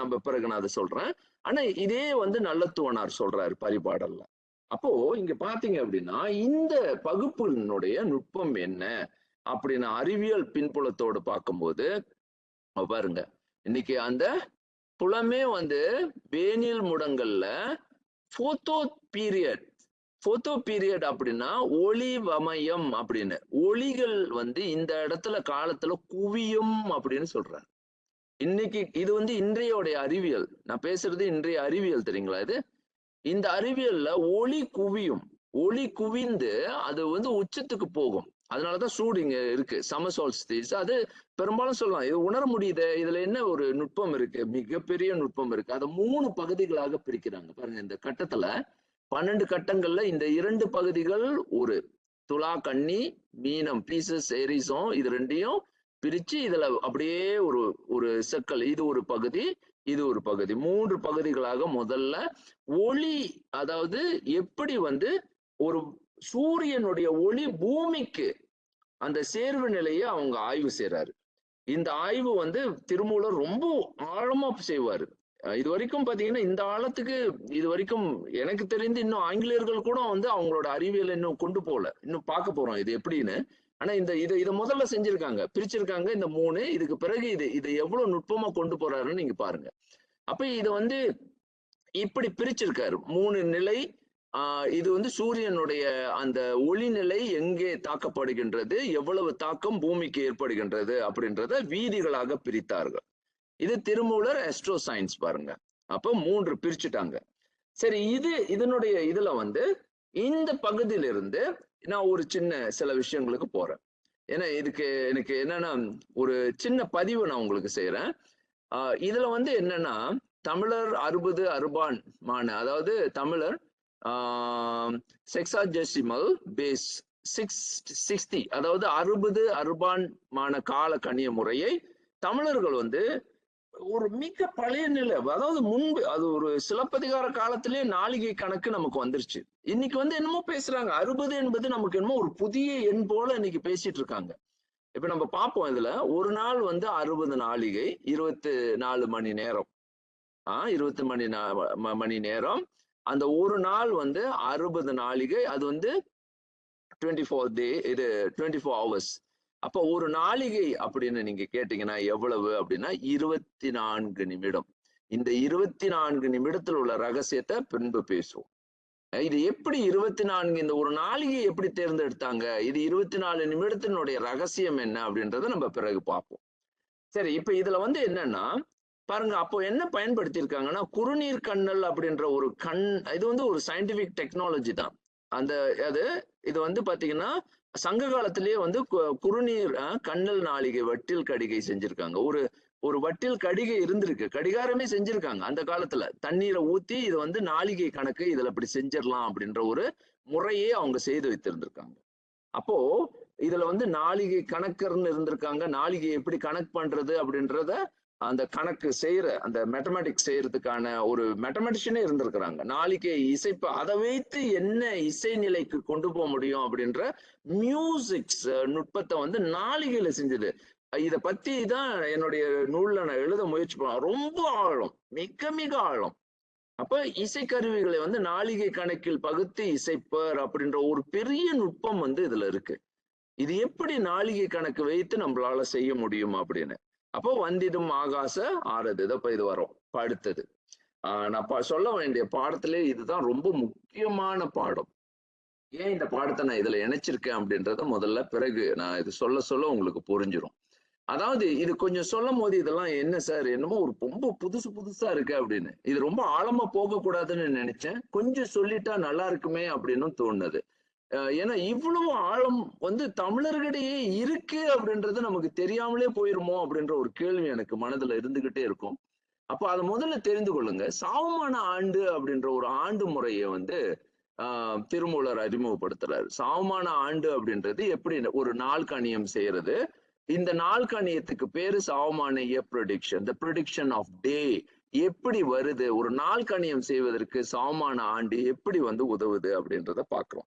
நம்ம பிறகு நான் அதை சொல்றேன். ஆனா இதே வந்து நல்லத்துவனார் சொல்றாரு பரிபாடல்ல. அப்போ இங்க பாத்தீங்க அப்படின்னா இந்த பகுப்பினுடைய நுட்பம் என்ன அப்படின்னு அறிவியல் பின்புலத்தோடு பார்க்கும்போது பாருங்க, இன்னைக்கு அந்த புலமே வந்து வேனில் முடங்கல்ல போட்டோ பீரியட் போட்டோ பீரியட் அப்படின்னா ஒளி வமயம் அப்படின்னு ஒளிகள் வந்து இந்த இடத்துல காலத்துல குவியும் அப்படின்னு சொல்றாரு. இன்னைக்கு இது வந்து இன்றையோடைய அறிவியல், நான் பேசுறது இன்றைய அறிவியல் தெரியுங்களா இது. இந்த அறிவியல்ல ஒளி குவியும், ஒளி குவிந்து அது வந்து உச்சத்துக்கு போகும். அதனாலதான் சூடு இங்க இருக்கு, சம்மர் சால்ஸ்டிஸ். அது பெரும்பாலும் சொல்லலாம், இது உணர முடியுது. இதுல என்ன ஒரு நுட்பம் இருக்கு, மிகப்பெரிய நுட்பம் இருக்கு. அதை 3 பகுதிகளாக பிரிக்கிறாங்க பாருங்க. இந்த கட்டத்துல 12 கட்டங்கள்ல இந்த 2 பகுதிகள் ஒரு துலா கன்னி மீனம் பீசஸ் ஏரிஸும் இது ரெண்டையும் பிரிச்சு இதுல அப்படியே ஒரு ஒரு செக்கல், இது ஒரு பகுதி இது ஒரு பகுதி, 3 பகுதிகளாக முதல்ல ஒளி, அதாவது எப்படி வந்து ஒரு சூரியனுடைய ஒளி பூமிக்கு அந்த சேர்வு நிலையை அவங்க ஆய்வு செய்யறாரு. இந்த ஆய்வு வந்து திருமூலர் ரொம்ப ஆழமா செய்வாரு. இது வரைக்கும் பாத்தீங்கன்னா இந்த ஆழத்துக்கு இது வரைக்கும் எனக்கு தெரிந்து இன்னும் ஆங்கிலேயர்கள் கூட வந்து அவங்களோட அறிவியல் இன்னும் கொண்டு போகல. இன்னும் பார்க்க போறோம் இது எப்படின்னு. ஆனா இதை முதல்ல செஞ்சிருக்காங்க, பிரிச்சிருக்காங்க இந்த 3. இதுக்கு பிறகு இது எவ்வளவு நுட்பமா கொண்டு போறாருன்னு நீங்க பாருங்க. அப்ப இதை வந்து இப்படி பிரிச்சிருக்காரு 3 நிலை. இது வந்து சூரியனுடைய அந்த ஒளிநிலை எங்கே தாக்கப்படுகின்றது, எவ்வளவு தாக்கம் பூமிக்கு ஏற்படுகின்றது அப்படின்றத வீதிகளாக பிரித்தார்கள். இது திருமூலர் ஆஸ்ட்ரோ சயின்ஸ் பாருங்க. அப்போ 3 பிரிச்சுட்டாங்க. சரி, இதனுடைய இதுல வந்து இந்த பகுதியிலிருந்து நான் ஒரு சில விஷயங்களுக்கு போறேன். ஏன்னா இதுக்கு எனக்கு என்னன்னா ஒரு சின்ன பதிவு நான் உங்களுக்கு செய்யறேன். இதுல வந்து என்னன்னா தமிழர் 60 அறுபான் மான, அதாவது தமிழர் செக்ஸாஜெசிமல் பேஸ் 660, அதாவது 60 அறுபான் மான கால கணிய முறையை தமிழர்கள் வந்து ஒரு மிக பழைய நிலை, அதாவது முன்பு அது ஒரு சிலப்பதிகார காலத்திலே நாளிகை கணக்கு நமக்கு வந்துருச்சு. இன்னைக்கு வந்து என்னமோ பேசுறாங்க 60 என்பது நமக்கு என்னமோ ஒரு புதிய எண் போல இன்னைக்கு பேசிட்டு இருக்காங்க. இப்ப நம்ம பார்ப்போம், இதுல ஒரு நாள் வந்து 60 நாளிகை 24 மணி நேரம். 20 மணி நேரம். அந்த ஒரு நாள் வந்து 60 நாளிகை, அது வந்து 24 டே, இது 24 ஹவர்ஸ். அப்ப ஒரு நாளிகை அப்படின்னு நீங்க கேட்டீங்கன்னா எவ்வளவு அப்படின்னா 24 நிமிடம். இந்த 24 நிமிடத்தில் உள்ள ரகசியத்தை பின்பு பேசுவோம். இது எப்படி 24, இந்த ஒரு நாளிகை எப்படி தேர்ந்தெடுத்தாங்க, இது 24 நிமிடத்தினுடைய ரகசியம் என்ன அப்படின்றத நம்ம பிறகு பார்ப்போம். சரி, இப்ப இதுல வந்து என்னன்னா பாருங்க, அப்போ என்ன பயன்படுத்தியிருக்காங்கன்னா குறுநீர் கண்ணல் அப்படின்ற ஒரு இது வந்து ஒரு சயின்டிபிக் டெக்னாலஜி தான். இது வந்து பாத்தீங்கன்னா சங்க காலத்திலேயே வந்து குறுநீர் கண்ணல் நாளிகை வட்டில் கடிகை செஞ்சிருக்காங்க. ஒரு வட்டில் கடிகை இருந்திருக்கு, கடிகாரமே செஞ்சிருக்காங்க அந்த காலத்துல. தண்ணீரை ஊத்தி இது வந்து நாளிகை கணக்கு இதுல அப்படி செஞ்சிடலாம் அப்படின்ற ஒரு முறையே அவங்க செய்து வைத்திருந்திருக்காங்க. அப்போ இதுல வந்து நாளிகை கணக்கர்னு இருந்திருக்காங்க. நாளிகை எப்படி கணக்கு பண்றது அப்படின்றத அந்த கணக்கு செய்யற அந்த மேத்தமேட்டிக்ஸ் செய்யறதுக்கான ஒரு மேத்தமேட்டிஷியனே இருந்திருக்கிறாங்க. நாளிகை இசைப்பு அதை வைத்து என்ன இசை நிலைக்கு கொண்டு போக முடியும் அப்படின்ற மியூசிக்ஸ் நுட்பத்தை வந்து நாளிகையில செஞ்சது. இதை பத்தி தான் என்னுடைய நூல்ல நான் எழுத முயற்சி பண்ணேன். ரொம்ப ஆழம், மிக மிக ஆழம். அப்ப இசைக்கருவிகளை வந்து நாளிகை கணக்கில் பகுத்து இசைப்பர் அப்படின்ற ஒரு பெரிய நுட்பம் வந்து இதுல இருக்கு. இது எப்படி நாளிகை கணக்கு வைத்து நம்மளால செய்ய முடியும் அப்படின்னு. அப்போ வந்திடும் ஆகாச ஆறது, இதப்ப இது வரும் அடுத்தது. நான் சொல்ல வேண்டிய பாடத்திலே இதுதான் ரொம்ப முக்கியமான பாடம். ஏன் இந்த பாடத்தை நான் இதுல இணைச்சிருக்கேன் அப்படின்றத முதல்ல பிறகு நான் இது சொல்ல உங்களுக்கு புரிஞ்சிடும். அதாவது இது கொஞ்சம் சொல்லும் போது இதெல்லாம் என்ன சார் என்னமோ ஒரு ரொம்ப புதுசா இருக்கு அப்படின்னு, இது ரொம்ப ஆழமா போக கூடாதுன்னு நினைச்சேன். கொஞ்சம் சொல்லிட்டா நல்லா இருக்குமே அப்படின்னு தோணுது. ஏன்னா இவ்வளவு ஆழம் வந்து தமிழர்களிடையே இருக்கு அப்படின்றது நமக்கு தெரியாமலே போயிருமோ அப்படின்ற ஒரு கேள்வி எனக்கு மனதுல இருந்துகிட்டே இருக்கும். அப்ப அதை முதல்ல தெரிந்து கொள்ளுங்க. சாவமான ஆண்டு அப்படின்ற ஒரு ஆண்டு முறையை வந்து திருமூலர் அறிமுகப்படுத்துறாரு. சாவமான ஆண்டு அப்படின்றது எப்படி ஒரு நாள் கணியம் செய்யறது. இந்த நாள் கணியத்துக்கு பேரு சாவமான ப்ரெடிக்ஷன், த ப்ரெடிக்ஷன் ஆஃப் டே எப்படி வருது, ஒரு நாள் கணியம் செய்வதற்கு சாவமான ஆண்டு எப்படி வந்து உதவுது அப்படின்றத பாக்குறோம்.